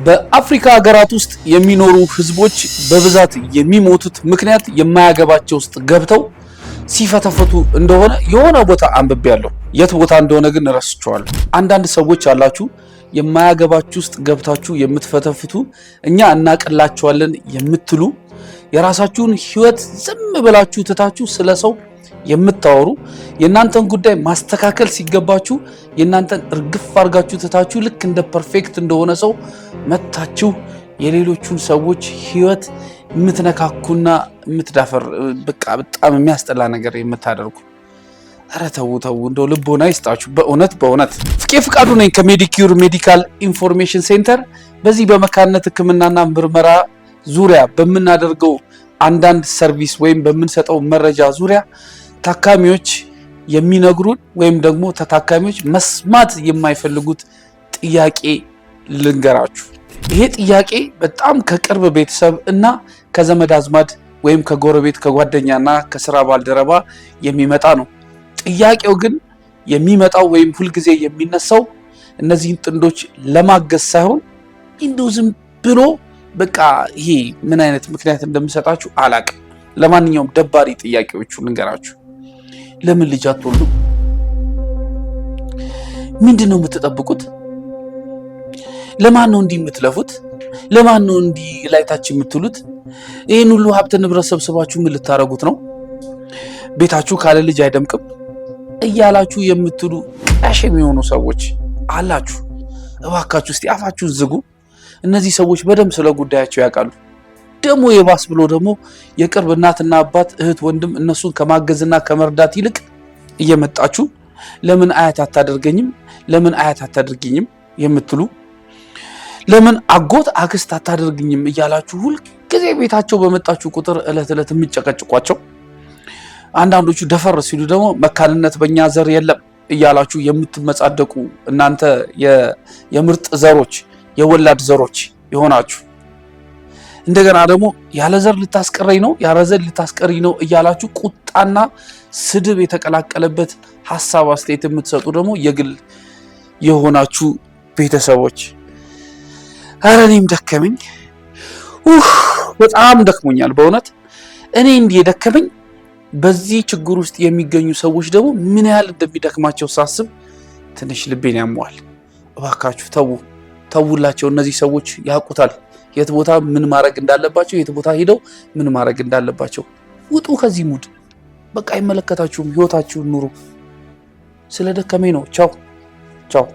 በአፍሪካ ሀገራት ውስጥ የሚኖሩ ህዝቦች በብዛት የሚሞቱት ምክንያት የማያገባቸው ውስጥ ገብተው ሲፈተፈቱ እንደሆነ የሆነ ቦታ አንብቤያለሁ። የት ቦታ እንደሆነ ግን ረስቼዋለሁ። አንዳንድ ሰዎች አላችሁ የማያገባችሁ ውስጥ ገብታችሁ የምትፈተፍቱ እኛ እናቀላችኋለን የምትሉ የራሳችሁን ህይወት ዝም ብላችሁ ትታችሁ ስለሰው የምታወሩ የናንተን ጉዳይ ማስተካከል ሲገባችሁ የናንተን እርግፍ አርጋችሁ ትታችሁ ልክ እንደ ፐርፌክት እንደሆነ ሰው መታችሁ የሌሎቹን ሰዎች ህይወት የምትነካኩና የምትዳፈር በቃ በጣም የሚያስጠላ ነገር የምታደርጉ አረ ተው እንደው ልቦና ይስጣችሁ። በእውነት ፍቄ ፍቃዱ ነኝ ከሜዲኪዩር ሜዲካል ኢንፎርሜሽን ሴንተር። በዚህ በመካንነት ህክምናና ምርመራ ዙሪያ በምናደርገው አንዳንድ ሰርቪስ ወይም በምንሰጠው መረጃ ዙሪያ ታካሚዎች የሚነግሩን ወይም ደግሞ ታካሚዎች መስማት የማይፈልጉት ጥያቄ ልንገራችሁ። ይሄ ጥያቄ በጣም ከቅርብ ቤተሰብ እና ከዘመድ አዝማድ ወይም ከጎረቤት ከጓደኛና ከስራ ባልደረባ የሚመጣ ነው። ጥያቄው ግን የሚመጣው ወይም ሁልጊዜ የሚነሳው እነዚህን ጥንዶች ለማገዝ ሳይሆን እንደው ዝም ብሎ በቃ ይሄ ምን አይነት ምክንያት እንደምሰጣችሁ አላቅም። ለማንኛውም ደባሪ ጥያቄዎቹ ልንገራችሁ። ለምን ልጅ አትወልዱ? ምንድነው የምትጠብቁት? ለማን ነው እንዲህ የምትለፉት? ለማን ነው እንዲህ ላይታች የምትሉት? ይሄን ሁሉ ሀብት ንብረት ሰብስባችሁ ምን ልታረጉት ነው? ቤታችሁ ካለ ልጅ አይደምቅም እያላችሁ የምትሉ ቀሽም የሆኑ ሰዎች አላችሁ። እባካችሁ እስቲ አፋችሁን ዝጉ። እነዚህ ሰዎች በደንብ ስለ ጉዳያቸው ያውቃሉ። ደግሞ የባስ ብሎ ደግሞ የቅርብ እናትና አባት እህት ወንድም እነሱን ከማገዝና ከመርዳት ይልቅ እየመጣችሁ ለምን አያት አታደርገኝም ለምን አያት አታደርገኝም የምትሉ ለምን አጎት አክስት አታደርገኝም እያላችሁ ሁልጊዜ ቤታቸው በመጣችሁ ቁጥር እለት የምትጨቀጭቋቸው አንዳንዶቹ ደፈር ሲሉ ደግሞ መካንነት በእኛ ዘር የለም እያላችሁ የምትመጻደቁ እናንተ የምርጥ ዘሮች የወላድ ዘሮች ይሆናችሁ። እንደገና ደግሞ ያለ ዘር ልታስቀረኝ ነው ያለ ዘር ልታስቀሪ ነው እያላችሁ ቁጣና ስድብ የተቀላቀለበት ሐሳብ አስተያየት የምትሰጡ ደግሞ የግል የሆናችሁ ቤተሰቦች ኧረ እኔም ደከመኝ። በጣም ደክሞኛል በእውነት። እኔ እንዲህ የደከመኝ በዚህ ችግር ውስጥ የሚገኙ ሰዎች ደግሞ ምን ያህል እንደሚደክማቸው ሳስብ ትንሽ ልቤን ያሟል። እባካችሁ ተውላቸው። እነዚህ ሰዎች ያውቁታል የት ቦታ ምን ማድረግ እንዳለባቸው፣ የት ቦታ ሄደው ምን ማድረግ እንዳለባቸው። ውጡ ከዚህ ሙድ። በቃ አይመለከታችሁም። ህይወታችሁን ኑሩ። ስለደከመኝ ነው። ቻው።